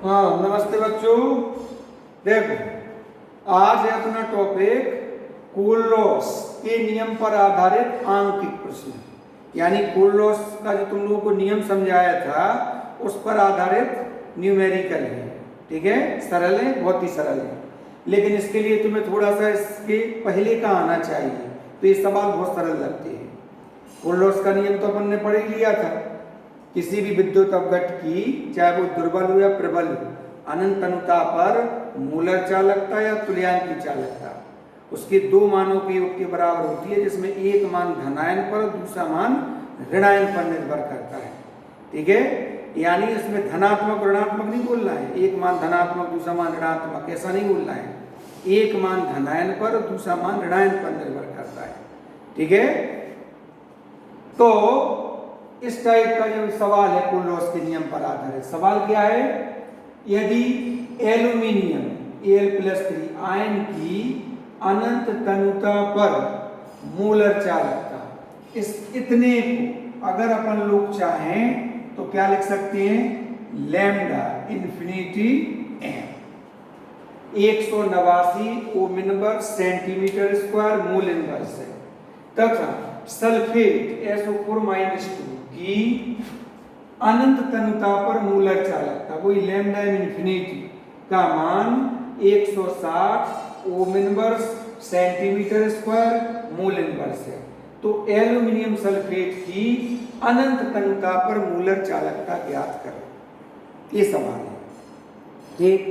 हाँ नमस्ते बच्चों। देखो आज है अपना टॉपिक कूल लॉस के नियम पर आधारित आंकिक प्रश्न, यानी कूल लॉस का जो तुम लोगों को नियम समझाया था उस पर आधारित न्यूमेरिकल है। ठीक है, सरल है, बहुत ही सरल है, लेकिन इसके लिए तुम्हें थोड़ा सा इसके पहले का आना चाहिए, तो ये सवाल बहुत सरल लगते हैं। कूल लॉस का नियम तो अपन ने पढ़ ही लिया था। किसी भी विद्युत अवघट की, चाहे वो दुर्बल हो या प्रबल हो, अनंत अनुता पर मूलर चालकता या तुल्यांकी चालकता उसके दो मानों के योग के बराबर होती है, जिसमें एक मान धनायन पर और दूसरा मान ऋणायन पर निर्भर करता है। ठीक है, यानी इसमें धनात्मक ऋणात्मक नहीं बोलना है, एक मान धनात्मक दूसरा मान ऋणात्मक, ऐसा नहीं बोलना है। एक मान धनायन पर और दूसरा मान ऋणायन पर निर्भर करता है। ठीक है, तो इस टाइप का जो सवाल है कूल लॉस के नियम पर आधारित सवाल क्या है, यदि एल्यूमिनियम Al+3 आयन की अनंत तनुता पर मूलर चालकता, इस इतने को अगर अपन लोग चाहें तो क्या लिख सकते हैं, lambda infinity m 189 ohm inverse centimetre square मूल इनवर्स है, तथा सल्फेट SO4-2 की अनंत तनुता पर मूलर चालकता वही लैम्डा इन्फिनिटी का मान 160 ओम इनवर्स सेंटीमीटर स्क्वायर मूल इनवर्स है। तो एल्यूमिनियम सल्फेट की अनंत तनुता पर मूलर चालकता ज्ञात करो, ये सवाल है। ठीक,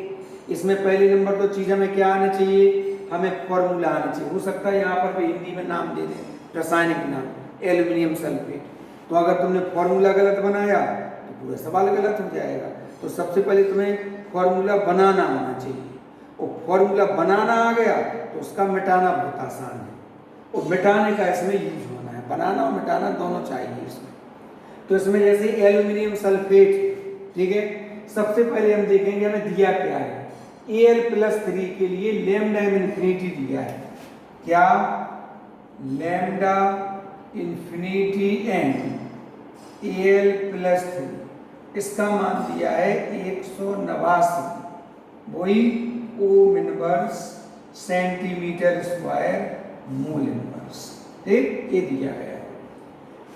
इसमें पहले नंबर तो चीज हमें क्या आना चाहिए, हमें फॉर्मूला आना चाहिए। हो सकता है यहाँ पर भी हिंदी में नाम दे दें, रासायनिक नाम एल्यूमिनियम सल्फेट, तो अगर तुमने फॉर्मूला गलत बनाया तो पूरा सवाल गलत हो जाएगा। तो सबसे पहले तुम्हें फॉर्मूला बनाना आना चाहिए, और फॉर्मूला बनाना आ गया तो उसका मिटाना बहुत आसान है, और मिटाने का इसमें यूज होना है, बनाना और मिटाना दोनों चाहिए इसमें। तो इसमें जैसे एल्यूमिनियम सल्फेट, ठीक है, सबसे पहले हम देखेंगे हमें दिया क्या है। Al+3 के लिए लैम्डा इन्फिनिटी दिया है, क्या, लैम्डा इन्फिनिटी n Al+3, इसका मान दिया है 189 वही ओम इनवर्स सेंटीमीटर स्क्वायर मूल इनवर्स। ठीक, ये दिया गया है।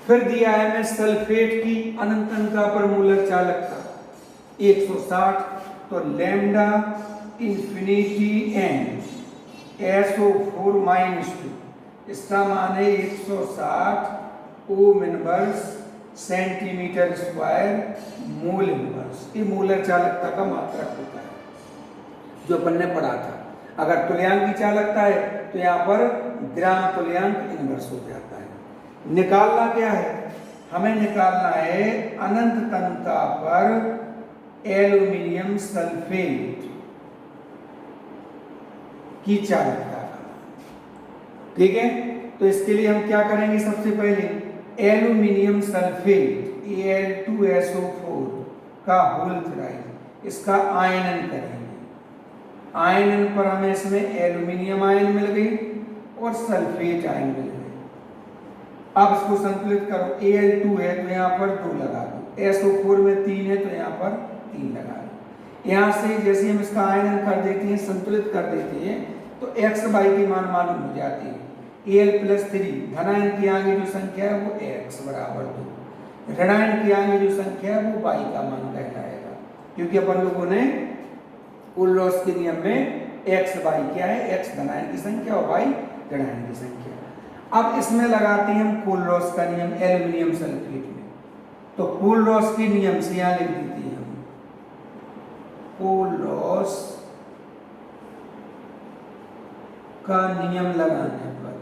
फिर दिया है हमें सल्फेट की अनंत तनुता पर मूलर चालकता 160, तो लैम्डा इन्फिनिटी n SO4-2, इसका मान है 160 ओम इनवर्स सेंटीमीटर स्क्वायर मूल इनवर्स। ये मूलर चालकता का मात्रक होता है जो अपन ने पढ़ा था। अगर तुल्यांकी चालकता है तो यहाँ पर ग्राम तुल्यांक इनवर्स हो जाता है। निकालना क्या है, हमें निकालना है अनंत तनुता पर एल्यूमिनियम सल्फेट की चालकता का। ठीक है, तो इसके लिए हम क्या करेंगे, सबसे पहले एल्यूमिनियम सल्फेट Al2SO4 का होल थ्राइड, इसका आयनन करेंगे। आयनन पर हमें इसमें एल्यूमिनियम आयन मिल गई और सल्फेट आयन मिल गई। अब इसको संतुलित करो, Al2 है तो यहाँ पर 2 लगा दो, SO4 में 3 है तो यहाँ पर 3 लगा दो। यहाँ से जैसे हम इसका आयनन कर देते हैं, संतुलित कर देते हैं, तो x y की मान मालूम हो जाती है। Al+3 धनायन की आगे जो संख्या है वो x बराबर 2, ऋणायन की आगे जो संख्या है वो y का मान कहलाएगा, क्योंकि अपन लोगों ने कूल लॉस के नियम में x y क्या है, x धनायन की संख्या और y ऋणायन की संख्या। अब इसमें लगाते हैं हम कूल लॉस का नियम एल्यूमिनियम सल्फेट में, तो कूल लॉस के नियम से यहाँ लिख देते हैं हम, कूल लॉस का नियम लगाने पर,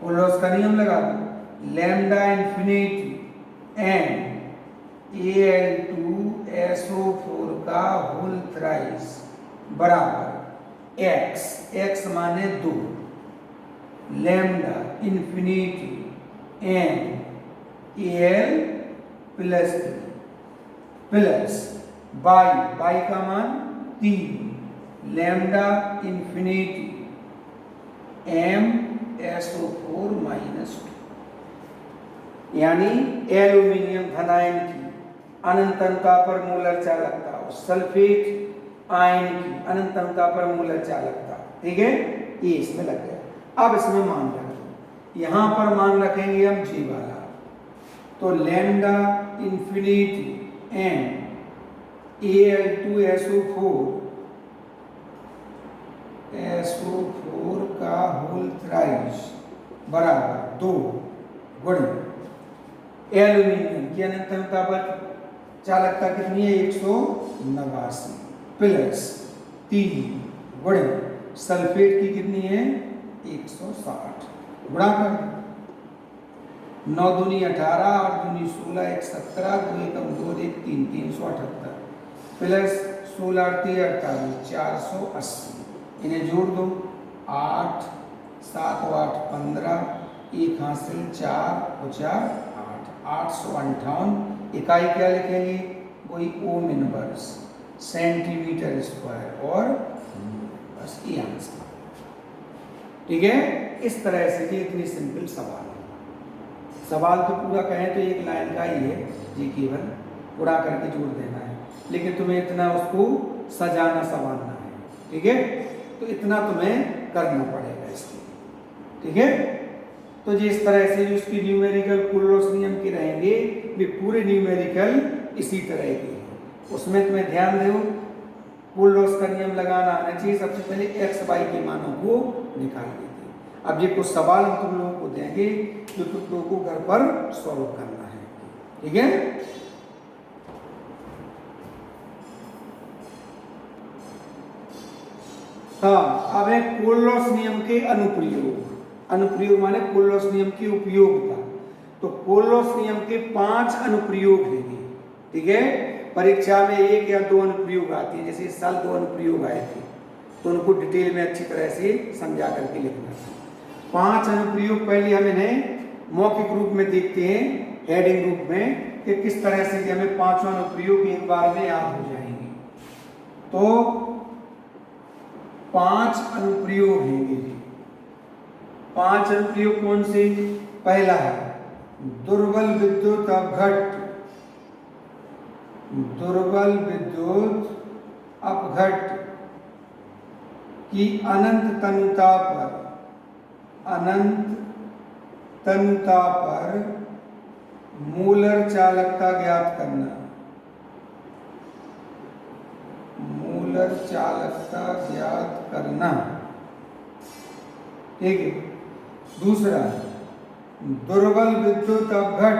कूल लॉस का नियम लगा दो, लैम्डा इन्फिनिटी n Al2SO4 का होल थ्राइस बराबर x माने 2, lambda infinity n Al+3 plus y का मान 3, लैम्डा इन्फिनिटी m SO4-2, यानी एल्यूमिनियम धनायन की अनंतता पर मूलर चालकता और सल्फेट आयन की अनंतता पर मूलर चालकता। ठीक है, ये इसमें लग गया। अब इसमें मान रखें, यहां पर मान रखेंगे हम जी वाला, तो लैम्डा इंफिनिटी एन Al2SO4 का होल थ्राइस बराबर 2 गुणे एल्यूमिनियम की अनंतता पर चालकता कितनी है 189 प्लस 3 गुणे सल्फेट की कितनी है 160 गुणा कर 9 दूनी 18 8 दूनी 16 1 17 2 एकम 2 1 3 378 प्लस 16 48 480 इन्हें जोड़ दो 8 7 8 15 एक हासिल 4 और 4 8 858 इकाई क्या लिखेंगे वही ओम इनवर्स सेंटीमीटर स्क्वायर और बस ये आंसर। ठीक है, इस तरह से ये इतनी सिंपल सवाल है। सवाल तो पूरा कहें तो एक लाइन का ही है, ये केवल उड़ा करके जोड़ देना है, लेकिन तुम्हें इतना उसको सजाना संवारना है। ठीक है, तो इतना तुम्हें करना पड़ेगा इसके। ठीक है, तो जिस तरह से जो उसकी न्यूमेरिकल कुल्लोस नियम के रहेंगे वे पूरे न्यूमेरिकल इसी तरह के हैं। उसमें तुम्हें ध्यान दो कुल्लोस का नियम लगाना आना चाहिए। सबसे पहले एक्स वाई के मानों को निकाल देते। अब ये कुछ सवाल हम तुम लोगों को देंगे जो तुम लोगों को घर पर सॉल्व करना है। ठीक है, हाँ, अब है कुल्लोस नियम के अनुप्रयोग। अनुप्रयोग माने कुल्लोस नियम की उपयोगिता। तो कुल्लोस नियम के 5 अनुप्रयोग हैं। ठीक है, परीक्षा में 1 या 2 अनुप्रयोग आती है, जैसे इस साल 2 अनुप्रयोग आए थे, तो उनको डिटेल में अच्छी तरह से समझा करके लिखना है। 5 अनुप्रयोग पहले हम इन्हें मौखिक रूप में देखते हैं, हेडिंग रूप में, कि किस तरह से कि हमें 5 अनुप्रयोग एक बार में याद हो जाएंगे। तो 5 अनुप्रयोग हैं। 5 अनुप्रयोग कौन से? पहला है दुर्बल विद्युत अपघट। दुर्बल विद्युत अपघट की अनंत तनुता पर मूलर चालकता ज्ञात करना। मूलर चालकता ज्ञात करना। ठीक है, दूसरा दुर्बल विद्युत अपघट।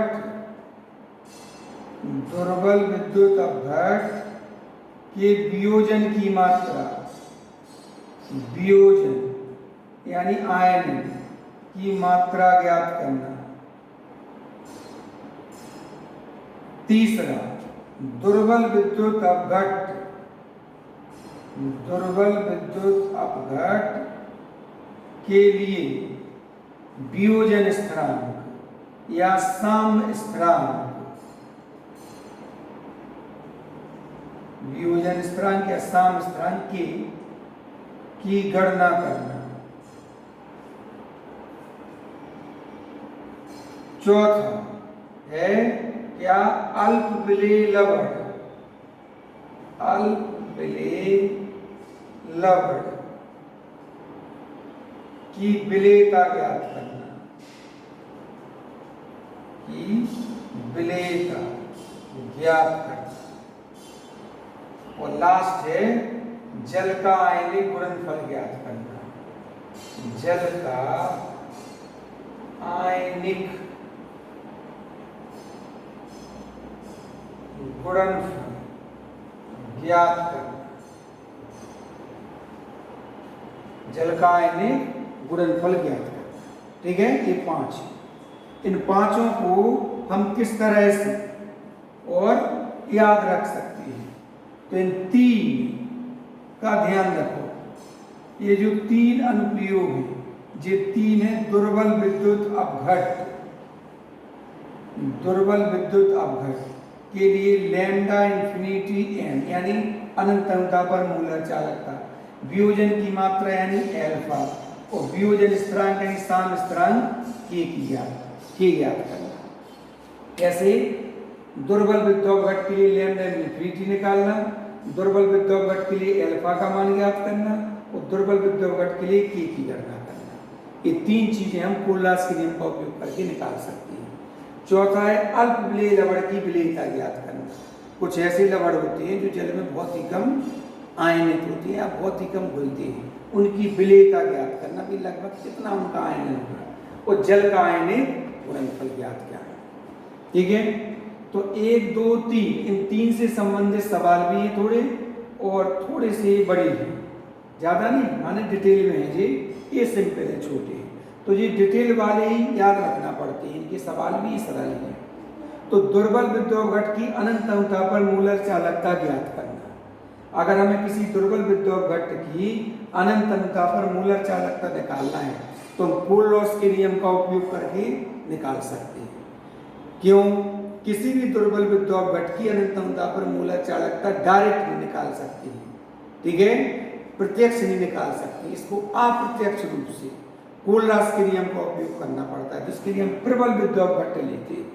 दुर्बल विद्युत अपघट के वियोजन की मात्रा, वियोजन यानी आयन की मात्रा ज्ञात करना। तीसरा दुर्बल विद्युत अपघट, दुर्बल विद्युत अपघट के लिए वियोजन स्थिरांक या साम्य स्थिरांक, वियोजन स्थिरांक या साम्य स्थिरांक की गणना करना। चौथा है क्या अल्प विलेय लवण, अल्प विलेय लवण की विलेयता ज्ञात करना, की विलेयता ज्ञात करना। और लास्ट है जल का आयनिक गुणनफल ज्ञात करना। जल का आयनिक गुणनफल ज्ञात करना। जल का आयनिक गुणनफल ज्ञात करना। ठीक है, ये 5। इन 5 को हम किस तरह से और याद रख सकते हैं? तो इन 3 का ध्यान रखो। ये जो 3 अनुप्रयोग हैं, ये 3 है दुर्बल विद्युत अपघट। दुर्बल विद्युत अपघट के लिए लैम्डा इंफिनिटी एन यानी अनंतता पर मूलर चालकता, वियोजन की मात्रा यानी एल्फा, और वियोजन स्थिरांक यानी साम्य स्थिरांक के ज्ञात करना। कैसे? दुर्बल विद्युत घट के लिए लैम्डा इन्फिनिटी निकालना, दुर्बल विद्युत घट के लिए अल्फा का मान ज्ञात करना और दुर्बल विद्युत घट के लिए के की गणना करना। ये तीन चीजें हम कोलरास के नियम का उपयोग करके निकाल सकते हैं। चौथा है अल्प विलेय लवण की विलेयता ज्ञात करना। कुछ ऐसे लवण होते हैं जो जल में बहुत ही कम आयनित होते हैं या बहुत ही कम घुलते हैं, उनकी विलेयता ज्ञात करना भी लगभग कितना उनका आयनन होगा और जल का आयनिक गुणनफल ज्ञात करना। ठीक है, तो 1, 2, 3 इन तीन से संबंधित सवाल भी हैं थोड़े और थोड़े से बड़े हैं, ज़्यादा नहीं, माने डिटेल में है जी, ये सिंपल है, छोटे हैं, तो ये डिटेल वाले ही याद रखना पड़ते हैं, इनके सवाल भी सरल हैं। तो दुर्बल विद्युत घट की अनंत अंतता पर मूलर चालकता ज्ञात करना। अगर हमें किसी दुर्बल विद्युत घट की अनंत अंतता पर मूलर चालकता निकालना है तो हम कोलरास के नियम का उपयोग करके निकाल सकते हैं। क्यों? किसी भी दुर्बल विद्युत घट की अनंत अंतता पर मूलर चालकता डायरेक्ट नहीं निकाल सकते हैं, ठीक है, प्रत्यक्ष नहीं निकाल सकते, इसको अप्रत्यक्ष रूप से कोलरास के नियम का उपयोग करना पड़ता है, जिसके लिए हम प्रबल विद्युत घट लेते हैं।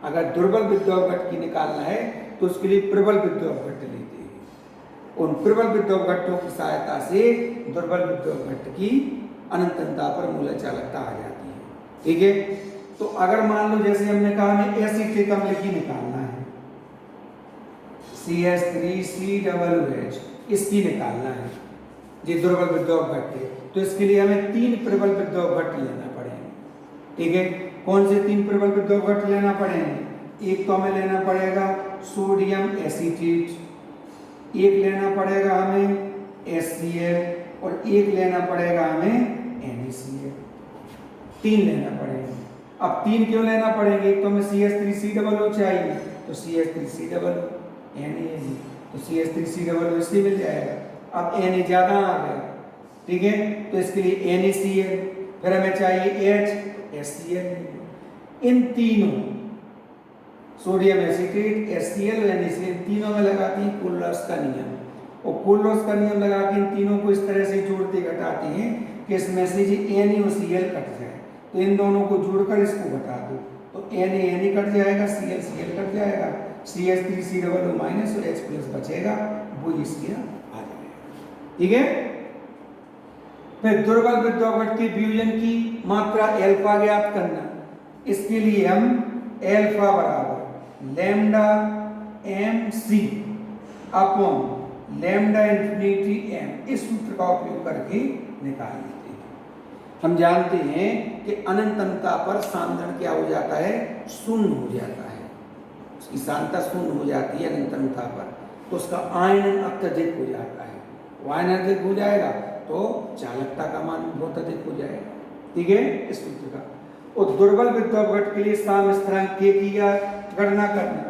अगर दुर्बल विद्युत घट की निकालना है तो उसके लिए प्रबल विद्युत घट लेते हैं। उन प्रबल विद्युत घटों की सहायता से दुर्बल विद्युत घट की अनंत अंतता पर मूलर चालकता आ जाती है। ठीक है, तो अगर मान लो जैसे हमने कहा हमें एसिटिक अम्ल की निकालना है, CH3COOH इसकी निकालना है, ये दुर्बल विद्युत घट है, तो इसके लिए हमें 3 प्रबल विद्युत घट लेना पड़ेंगे। ठीक है, कौन से 3 प्रबल विद्युत घट लेना पड़ेंगे? एक तो हमें लेना पड़ेगा सोडियम एसीटेट, एक लेना पड़ेगा हमें HCl और एक लेना पड़ेगा हमें NaCl, 3 लेना पड़ेगा। अब 3 क्यों लेना पड़ेंगे? एक तो हमें CH3COO चाहिए, तो CH3COO Na, तो CH3COO इससे मिल जाएगा। अब Na ज़्यादा आ गया, ठीक है, तो इसके लिए NaCl, फिर हमें चाहिए HCl। इन तीनों सोडियम एसीटेट, HCl और NaCl तीनों में लगाते हैं कोलरास का नियम, और कोलरास का नियम लगा के इन तीनों को इस तरह से जोड़ते घटाते हैं कि इसमें से जी NaCl कट जाए, तो इन दोनों को जोड़कर इसको घटा दो, तो Na कट जाएगा, Cl कट जाएगा, CH3COO माइनस और H प्लस बचेगा, वो इसके आ जाएगा। ठीक है, फिर दुर्बल विद्युत घट के वियोजन की मात्रा अल्फा ज्ञात करना। इसके लिए हम अल्फा बराबर lambda MC upon lambda infinity M इस सूत्र का उपयोग करके निकाल लेते हैं। हम जानते हैं कि अनंत अंतता पर सांद्रण क्या हो जाता है? शून्य हो जाता है, उसकी सांद्रता शून्य हो जाती है अनंत अंतता पर, तो उसका आयनन अत्यधिक हो जाता है, वो आयनन अधिक हो जाएगा तो चालकता का मान बहुत अधिक हो जाएगा। ठीक है, इस सूत्र का। और दुर्बल विद्युत घट के लिए साम स्थिरांक K की गणना करना,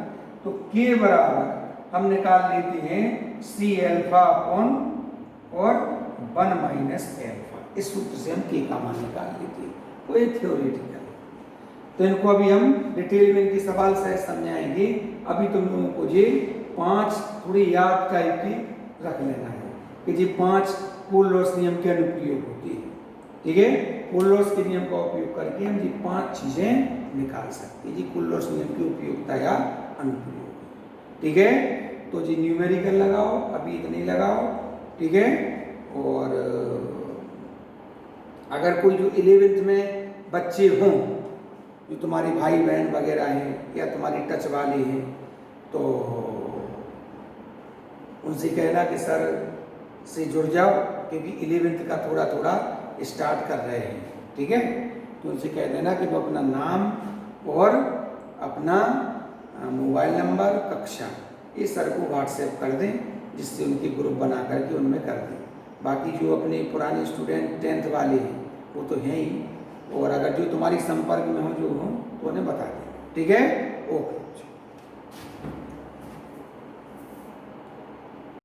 तो K बराबर हम निकाल लेते हैं C अल्फा अपॉन और 1 माइनस अल्फा, इस सूत्र से हम K का मान निकाल लेते हैं, वो एक थ्योरेटिकल। तो इनको अभी हम डिटेल में इनके सवाल से समझाएंगे। अभी तुम लोगों को ये 5 थोड़ी याद टाइप की रख लेना है कि ये 5 कोलरास नियम के अनुप्रयोग होते हैं। ठीक है, कोलरास के नियम का उपयोग करके हम ये 5 चीजें निकाल सकते हैं, ये कोलरास नियम की उपयोगिता या अनुप्रयोग। ठीक है, तो जी न्यूमेरिकल लगाओ, अभी इतने लगाओ। ठीक है, और अगर कोई जो 11th में बच्चे हों, जो तुम्हारे भाई बहन वगैरह हैं या तुम्हारी टच वाले हैं, तो उनसे कहना कि सर से जुड़ जाओ, क्योंकि 11th का थोड़ा थोड़ा स्टार्ट कर रहे हैं। ठीक है, तो उनसे कह देना कि वो अपना नाम और अपना मोबाइल नंबर, कक्षा, ये सर को व्हाट्सएप कर दें, जिससे उनके ग्रुप बना करके उनमें कर दें। बाकी जो अपने पुराने स्टूडेंट 10th वाले हैं वो तो हैं ही, और अगर जो तुम्हारी संपर्क में हो जो हो तो उन्हें बता दें। ठीक है, ओके।